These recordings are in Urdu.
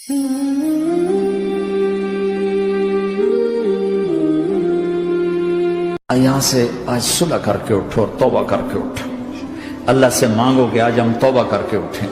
یہاں سے آج صلح کر کے اٹھو اور توبہ کر کے اٹھو. اللہ سے مانگو کہ آج ہم توبہ کر کے اٹھیں,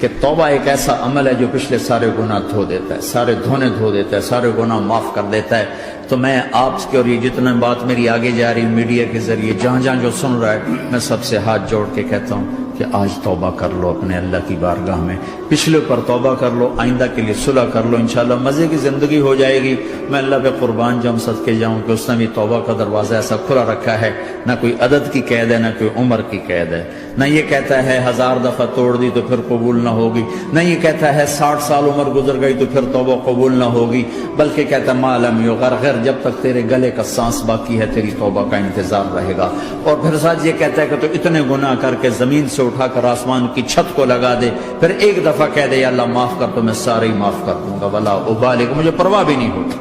کہ توبہ ایک ایسا عمل ہے جو پچھلے سارے گناہ دھو دیتا ہے, سارے دھونے دھو دیتا ہے, سارے گناہ معاف کر دیتا ہے. تو میں آپ کے اور یہ جتنا بات میری آگے جا رہی میڈیا کے ذریعے جہاں جہاں جو سن رہا ہے, میں سب سے ہاتھ جوڑ کے کہتا ہوں کہ آج توبہ کر لو اپنے اللہ کی بارگاہ میں, پچھلے پر توبہ کر لو, آئندہ کے لیے صلح کر لو, انشاءاللہ مزے کی زندگی ہو جائے گی. میں اللہ پہ قربان جاؤں, صدقے جاؤں کہ اس نے بھی توبہ کا دروازہ ایسا کھلا رکھا ہے, نہ کوئی عدد کی قید ہے, نہ کوئی عمر کی قید ہے, نہ یہ کہتا ہے 1000 دفعہ توڑ دی تو پھر قبول نہ ہوگی, نہ یہ کہتا ہے 60 سال عمر گزر گئی تو پھر توبہ قبول نہ ہوگی, بلکہ کہتا ہے ما لم یغرغر, جب تک تیرے گلے کا سانس باقی ہے تیری توبہ کا انتظار رہے گا. اور پھر ساتھ یہ کہتا ہے کہ تو اتنے گناہ کر کے زمین سے اٹھا کر آسمان کی چھت کو لگا دے, پھر ایک دفعہ کہہ دے یا اللہ معاف کر تو میں سارے ہی معاف کر دوں گا, ولا ابالغ, مجھے پرواہ بھی نہیں ہوتی,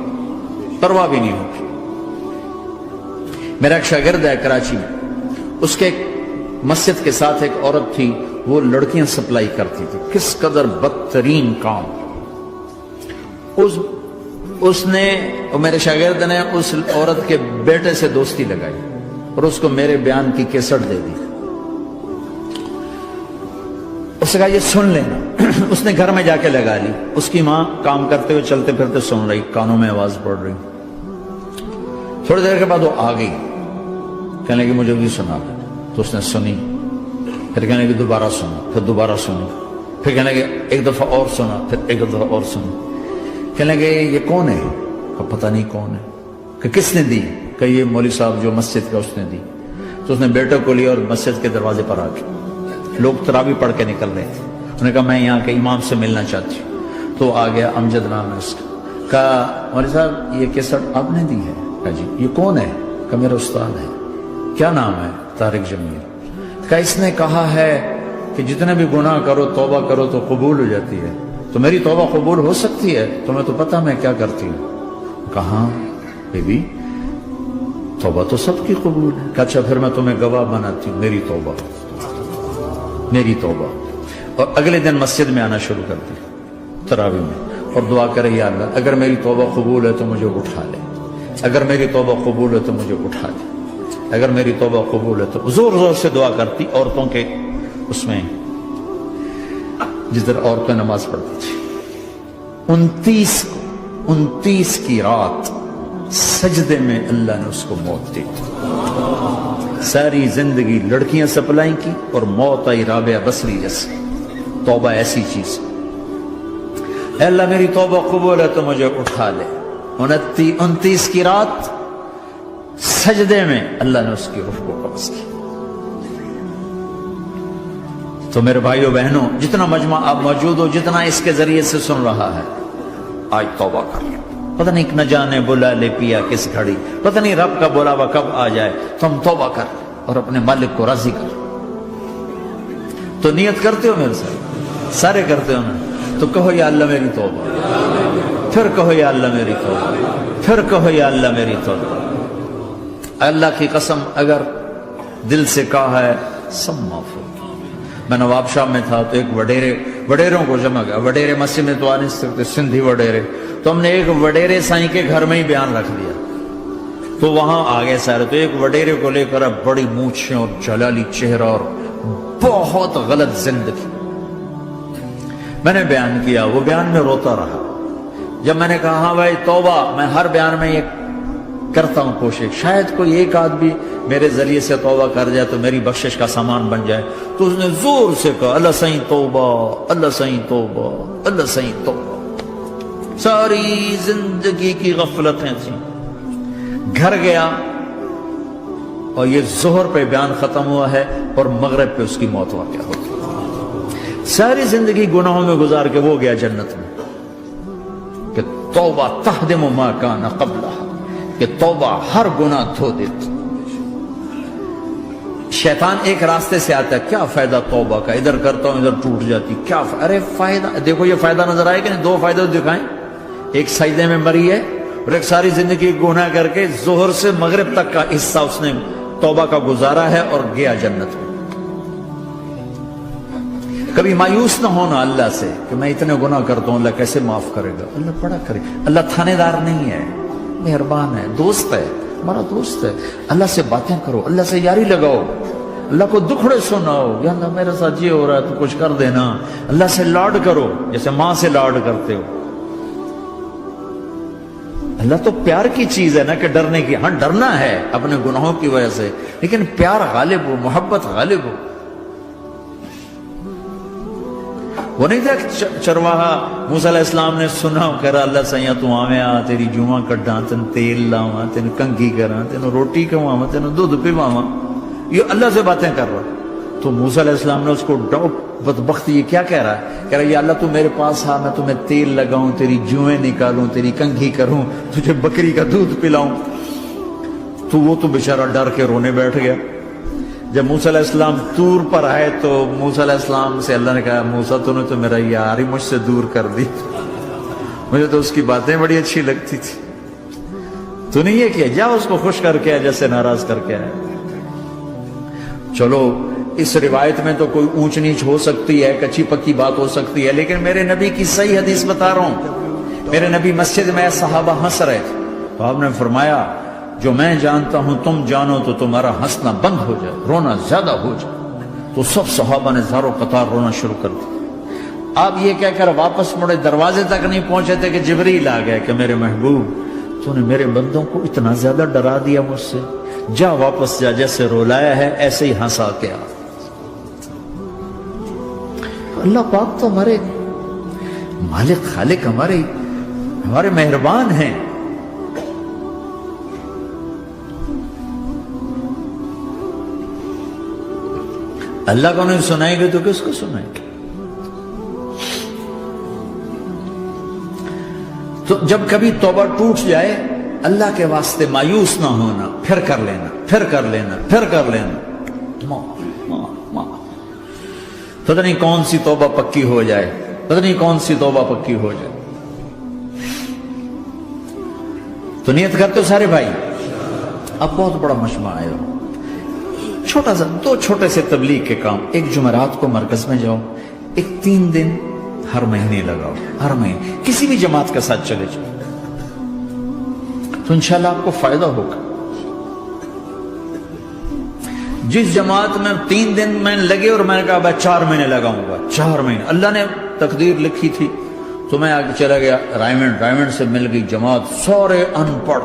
پرواہ بھی نہیں ہوتی. میرا ایک شاگرد ہے کراچی میں, اس کے مسجد کے ساتھ ایک عورت تھی, وہ لڑکیاں سپلائی کرتی تھی. کس قدر بدترین کام. اس نے, میرے شاگرد نے اس عورت کے بیٹے سے دوستی لگائی اور اس کو میرے بیان کی کیسٹ دے دی. اس نے کہا یہ سن لینا. اس نے گھر میں جا کے لگا لی. اس کی ماں کام کرتے ہوئے چلتے پھرتے سن رہی, کانوں میں آواز پڑ رہی. تھوڑی دیر کے بعد وہ آ گئی, کہنے لگی مجھے بھی سنا دے. تو اس نے سنی, پھر کہنے لگی دوبارہ سنا, پھر دوبارہ سنی, پھر کہنے لگی ایک دفعہ اور سنا, پھر ایک دفعہ اور سنی. کہنے لگے یہ کون ہے؟ پتہ نہیں کون ہے. کہ کس نے دی؟ کہ یہ مولوی صاحب جو مسجد کا, اس نے دی. تو اس نے بیٹے کو لیا اور مسجد کے دروازے پر آ کے, لوگ تراویح پڑھ کے نکل رہے تھے, انہوں نے کہا میں یہاں کے امام سے ملنا چاہتی ہوں. تو آ گیا, امجد نام ہے اس کا. کہا مولوی صاحب یہ کیسٹ آپ نے دی ہے؟ کہا جی. یہ کون ہے؟ کہ میرا استاد ہے. کیا نام ہے؟ طارق جمیل. کہا اس نے کہا ہے کہ جتنے بھی گناہ کرو توبہ کرو تو قبول ہو جاتی ہے, تو میری توبہ قبول ہو سکتی ہے؟ تمہیں تو پتہ میں کیا کرتی ہوں. کہاں بی بی, توبہ تو سب کی قبول ہے. کہ اچھا پھر میں تمہیں گواہ بناتی ہوں, میری توبہ, میری توبہ. اور اگلے دن مسجد میں آنا شروع کر دی تراویح میں, اور دعا کرے یا اللہ اگر میری توبہ قبول ہے تو مجھے اٹھا لے, اگر میری توبہ قبول ہے تو مجھے اٹھا لے, اگر میری توبہ قبول ہے تو. زور زور سے دعا کرتی عورتوں کے اس میں, جس طرح عورتیں نماز پڑھتی تھی. 29 کی رات سجدے میں اللہ نے اس کو موت دی. ساری زندگی لڑکیاں سپلائی کی اور موت آئی رابعہ بصری جیسے. توبہ ایسی چیز, اے اللہ میری توبہ قبول ہے تو مجھے اٹھا لے. 29 کی رات سجدے میں اللہ نے اس کی روح کو قبض کی. تو میرے بھائیو بہنوں, جتنا مجمع آپ موجود ہو, جتنا اس کے ذریعے سے سن رہا ہے, آج توبہ کر لیں. پتہ نہیں نہ جانے بلا لے پیا کس گھڑی, پتہ نہیں رب کا بلاوا کب آ جائے, تو ہم توبہ کر لیں اور اپنے مالک کو راضی کر. تو نیت کرتے ہو میرے ساتھ, سارے کرتے ہو نا, تو کہو یا اللہ میری توبہ, پھر کہو یا اللہ میری توبہ, پھر کہو یا اللہ میری توبہ. اللہ کی قسم اگر دل سے کہا ہے سب معاف ہو. میں نواب شاہ میں تھا تو ایک وڈیروں کو جمع گیا. وڈیرے مسجد میں تو آ نہیں سکتے, سندھی وڈیرے, تو ہم نے ایک وڈیرے سائیں کے گھر میں ہی بیان رکھ دیا. تو وہاں آگے سارے, تو ایک وڈیرے کو لے کر بڑی مونچھیں اور جلالی چہرہ اور بہت غلط زندگی. میں نے بیان کیا, وہ بیان میں روتا رہا. جب میں نے کہا ہاں بھائی توبہ, میں ہر بیان میں یہ کرتا ہوں کوشش, شاید کوئی ایک آدمی میرے ذریعے سے توبہ کر جائے تو میری بخشش کا سامان بن جائے. تو اس نے زور سے کہا اللہ سائیں توبہ, اللہ سائیں توبہ, اللہ سائیں توبہ. ساری زندگی کی غفلتیں تھیں. گھر گیا اور یہ ظہر پہ بیان ختم ہوا ہے اور مغرب پہ اس کی موت واقع ہوتی. ساری زندگی گناہوں میں گزار کے وہ گیا جنت میں. کہ توبہ تہدم ما کان قبلہ, کہ توبہ ہر گناہ دھو دیتی. شیطان ایک راستے سے آتا ہے, کیا فائدہ توبہ کا, ادھر کرتا ہوں ادھر ٹوٹ جاتی, کیا ارے فائدہ دیکھو, یہ فائدہ نظر آئے کہ نہیں؟ 2 فائدے دکھائیں, ایک سجدے میں مری ہے اور ایک ساری زندگی گناہ کر کے ظہر سے مغرب تک کا حصہ اس نے توبہ کا گزارا ہے اور گیا جنت میں. کبھی مایوس نہ ہونا اللہ سے کہ میں اتنے گناہ کرتا ہوں، اللہ کیسے معاف کرے گا؟ اللہ بڑا کرے. اللہ تھانے دار نہیں ہے، مہربان ہے، دوست ہے، ہمارا دوست ہے. اللہ سے باتیں کرو، اللہ سے یاری لگاؤ، اللہ کو دکھڑے سناؤ، یا اللہ میرے ساتھ یہ ہو رہا ہے تو کچھ کر دینا. اللہ سے لاڈ کرو جیسے ماں سے لاڈ کرتے ہو. اللہ تو پیار کی چیز ہے نا کہ ڈرنے کی. ہاں ڈرنا ہے اپنے گناہوں کی وجہ سے، لیکن پیار غالب ہو، محبت غالب ہو. وہ نہیں تھا کہ چرواہا موسیٰ علیہ السلام نے سنا، کہہ رہا اللہ سیاں تو آویں آ، تیری جوہاں کڈاں، تین تیل لاواں، تین کنگھی کراں، تین روٹی کھواواں، تین دودھ پیواواں. یہ اللہ سے باتیں کر رہا. تو موسیٰ علیہ السلام نے اس کو بدبخت یہ کیا کہہ رہا ہے؟ کہہ رہا یا اللہ تو میرے پاس آ، میں تمہیں تیل لگاؤں، تیری جوئیں نکالوں، تیری کنگھی کروں، تجھے بکری کا دودھ پلاؤں. تو وہ تو بیچارہ ڈر کے رونے بیٹھ گیا. جب موسیٰ علیہ السلام طور پر آئے تو موسیٰ علیہ السلام سے اللہ نے کہا موسیٰ تو نے تو میرا یار ہی مجھ سے دور کر دی، مجھے تو اس کی باتیں بڑی اچھی لگتی تھی. تو نے یہ کیا، جا اس کو خوش کر کے جیسے ناراض کر کے آئے. چلو اس روایت میں تو کوئی اونچ نیچ ہو سکتی ہے، کچی پکی بات ہو سکتی ہے، لیکن میرے نبی کی صحیح حدیث بتا رہا ہوں. میرے نبی مسجد میں صحابہ ہنس رہے تھے تو آپ نے فرمایا جو میں جانتا ہوں تم جانو تو تمہارا ہنسنا بند ہو جائے، رونا زیادہ ہو جائے. تو سب صحابہ نے زارو قطار رونا شروع کر دیا. آپ یہ کہہ کر واپس مڑے، دروازے تک نہیں پہنچے تھے کہ جبریل آ گئے کہ میرے محبوب تو نے میرے بندوں کو اتنا زیادہ ڈرا دیا مجھ سے، جا واپس جا، جیسے رولایا ہے ایسے ہی ہنسا کے آ. اللہ پاک تو ہمارے مالک خالق، ہمارے مہربان ہیں. اللہ کو نہیں سنائیں گے تو کس کو سنائیں گے؟ تو جب کبھی توبہ ٹوٹ جائے اللہ کے واسطے مایوس نہ ہونا، پھر کر لینا، پھر کر لینا، پھر کر لینا. پتہ نہیں کون سی توبہ پکی ہو جائے، پتہ نہیں کون سی توبہ پکی ہو جائے. تو نیت کرتے ہو سارے بھائی؟ اب بہت بڑا مجمع آئے ہو، چھوٹا سا 2 چھوٹے سے تبلیغ کے کام. ایک جمعرات کو مرکز میں جاؤ، ایک 3 دن ہر مہینے لگاؤ، ہر مہینے کسی بھی جماعت کے ساتھ چلے جاؤ تو انشاءاللہ آپ کو فائدہ ہوگا. جس جماعت میں 3 دن میں لگے اور میں نے کہا بھائی 4 مہینے لگاؤں گا، 4 مہینے اللہ نے تقدیر لکھی تھی تو میں آگے چلا گیا. رائمنڈ سے مل گئی جماعت، سارے ان پڑھ،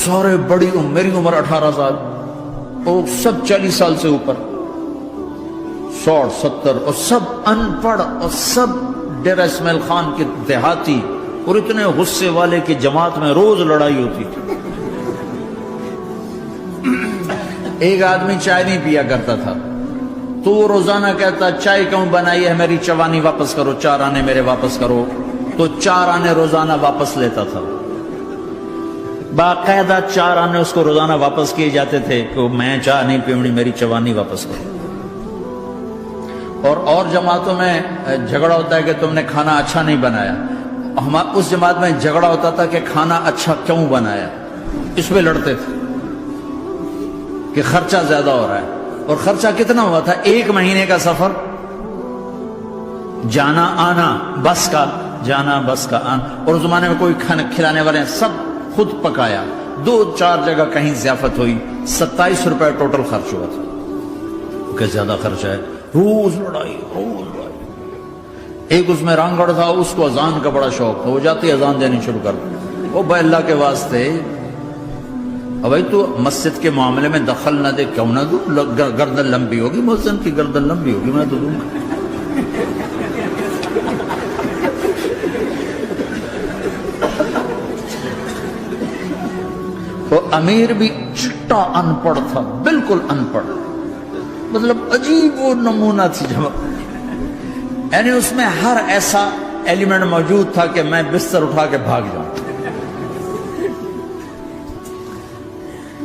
سارے بڑی میری عمر 18 سال اور سب 40 سال سے اوپر، 60 70 اور سب ان پڑھ اور سب ڈیرہ اسماعیل خان کے دیہاتی، اور اتنے غصے والے کی جماعت میں روز لڑائی ہوتی تھی. ایک آدمی چائے نہیں پیا کرتا تھا تو وہ روزانہ کہتا چائے کیوں بنائی ہے، میری چوانی واپس کرو، 4 آنے میرے واپس کرو. تو 4 آنے روزانہ واپس لیتا تھا. باقاعدہ 4 آنے اس کو روزانہ واپس کیے جاتے تھے کہ میں چائے نہیں پیونی، میری چوانی واپس کرو. اور جماعتوں میں جھگڑا ہوتا ہے کہ تم نے کھانا اچھا نہیں بنایا. اس جماعت میں جھگڑا ہوتا تھا کہ کھانا اچھا کیوں بنایا، اس پہ لڑتے تھے کہ خرچہ زیادہ ہو رہا ہے. اور خرچہ کتنا ہوا تھا؟ 1 مہینے کا سفر، جانا آنا، بس کا جانا بس کا آنا. اور اس زمانے میں کوئی کھانا کھلانے والے سب خود پکایا. 2-4 جگہ کہیں ضیافت ہوئی، 27 روپے ٹوٹل خرچ ہوا تھا. کہ زیادہ خرچہ ہے، روز لڑائی، روز لڑائی. ایک اس میں رانگڑ تھا، اس کو اذان کا بڑا شوق تھا، وہ جاتی اذان دینی شروع کر دی. وہ بھائی اللہ کے واسطے بھائی تو مسجد کے معاملے میں دخل نہ دے، کیوں نہ دوں؟ گردن لمبی ہوگی، مؤذن کی گردن لمبی ہوگی، میں تو دوں گا. وہ امیر بھی چٹا ان پڑھ تھا، بالکل ان پڑھ، مطلب عجیب وہ نمونہ تھی جماعت. یعنی اس میں ہر ایسا ایلیمنٹ موجود تھا کہ میں بستر اٹھا کے بھاگ جاؤں،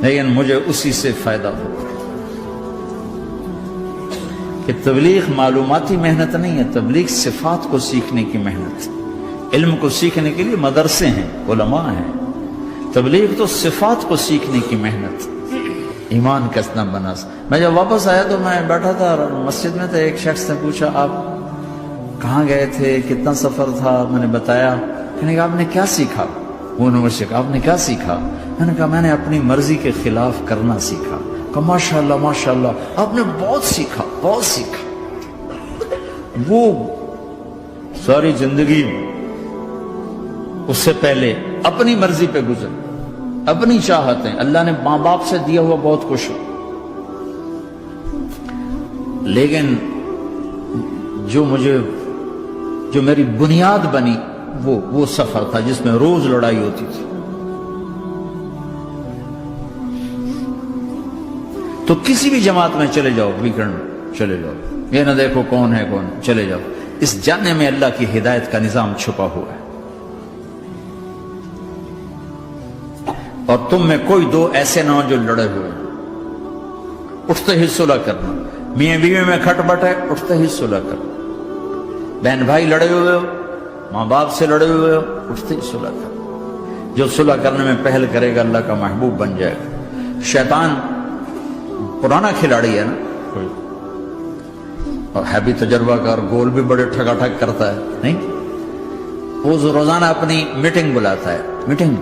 لیکن مجھے اسی سے فائدہ ہو کہ تبلیغ معلوماتی محنت نہیں ہے، تبلیغ صفات کو سیکھنے کی محنت. علم کو سیکھنے کے لیے مدرسے ہیں، علماء ہیں، تبلیغ تو صفات کو سیکھنے کی محنت. ایمان کس نہ بنا. میں جب واپس آیا تو میں بیٹھا تھا مسجد میں، تو ایک شخص نے پوچھا آپ کہاں گئے تھے، کتنا سفر تھا؟ میں نے بتایا. کہنے کہا آپ نے کیا سیکھا؟ وہ نے مجھ سے کہا آپ نے کیا سیکھا؟ میں نے کہا میں نے اپنی مرضی کے خلاف کرنا سیکھا. کہا ماشاءاللہ ماشاءاللہ آپ نے بہت سیکھا بہت سیکھا. وہ ساری زندگی اس سے پہلے اپنی مرضی پہ گزر، اپنی چاہتیں، اللہ نے ماں باپ سے دیا ہوا بہت کچھ، لیکن جو میری بنیاد بنی وہ سفر تھا جس میں روز لڑائی ہوتی تھی. تو کسی بھی جماعت میں چلے جاؤ، ویکنڈ چلے جاؤ، یہ نہ دیکھو کون ہے کون، چلے جاؤ. اس جانے میں اللہ کی ہدایت کا نظام چھپا ہوا ہے. اور تم میں کوئی دو ایسے نہ ہو جو لڑے ہوئے، اٹھتے ہی صلح کرنا. میاں بیوی میں کھٹ بٹ ہے، اٹھتے ہی صلح کرنا. بہن بھائی لڑے ہوئے ہو، ماں باپ سے لڑے ہوئے ہو، اٹھتے ہی صلح کرنا. جو صلح کرنے میں پہل کرے گا اللہ کا محبوب بن جائے گا. شیطان پرانا کھلاڑی ہے نا کوئی، اور ہے بھی تجربہ کار، گول بھی بڑے ٹھگا ٹھگ کرتا ہے. نہیں، وہ روزانہ اپنی میٹنگ بلاتا ہے. میٹنگ،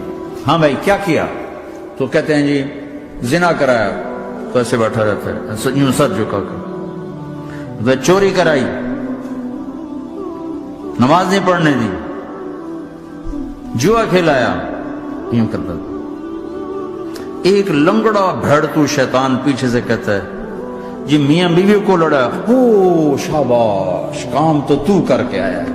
ہاں بھائی کیا کیا؟ تو کہتے ہیں جی زنا کرایا. تو ایسے بیٹھا رہتا ہے یوں سر جھکا کر. چوری کرائی، نماز نہیں پڑھنے دی، جوا کھلایا، یوں کرتا. ایک لنگڑا بھیڑتو شیطان پیچھے سے کہتا ہے جی میاں بیوی کو لڑایا. او شاباش، کام تو کر کے آیا ہے.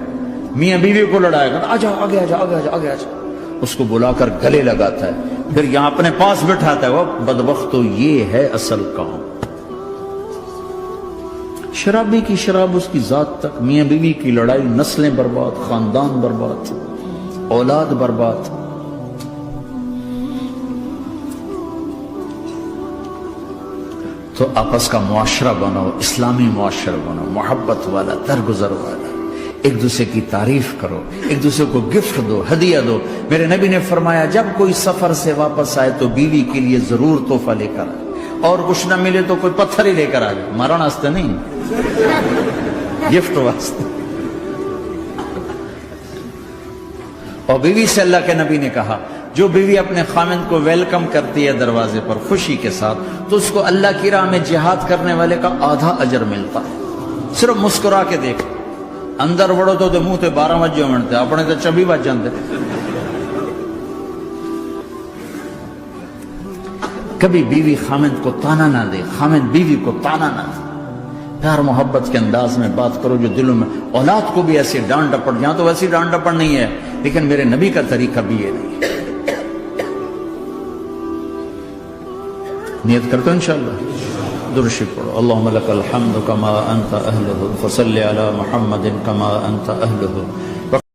میاں بیوی کو لڑایا، کہتا آجا آگے آجا آگے آجا آگے آجا. اس کو بلا کر گلے لگاتا ہے، پھر یہاں اپنے پاس بٹھاتا ہے. وہ بدبخت، تو یہ ہے اصل کام. شرابی کی شراب اس کی ذات تک، میاں بیوی کی لڑائی، نسلیں برباد، خاندان برباد، اولاد برباد. تو آپس کا معاشرہ بناؤ، اسلامی معاشرہ بناؤ، محبت والا، درگزر والا. ایک دوسرے کی تعریف کرو، ایک دوسرے کو گفٹ دو، ہدیہ دو. میرے نبی نے فرمایا جب کوئی سفر سے واپس آئے تو بیوی کے لیے ضرور تحفہ لے کر آئے، اور کچھ نہ ملے تو کوئی پتھر ہی لے کر آ جائے. مارا واسطے نہیں، گفٹ واسطے. اور بیوی سے اللہ کے نبی نے کہا جو بیوی اپنے خامند کو ویلکم کرتی ہے دروازے پر خوشی کے ساتھ، تو اس کو اللہ کی راہ میں جہاد کرنے والے کا آدھا اجر ملتا ہے. صرف مسکرا کے دیکھ. اندر وڑو تو منہ تے 12 وجے منتے، اپنے تو 24 بج جاندے. کبھی بیوی خامند کو تانا نہ دے، خامند بیوی کو تانا نہ دے. پیار محبت کے انداز میں بات کرو جو دلوں میں. اولاد کو بھی ایسی ڈانٹ ڈپٹ، یہاں تو ویسی ڈانٹ ڈپٹ نہیں ہے، لیکن میرے نبی کا طریقہ بھی یہ نہیں ہے. نیت کرتے ہو انشاءاللہ. درود شریف پڑھو. اللهم لك الحمد كما انت اهله، فصل على محمد كما انت اهله.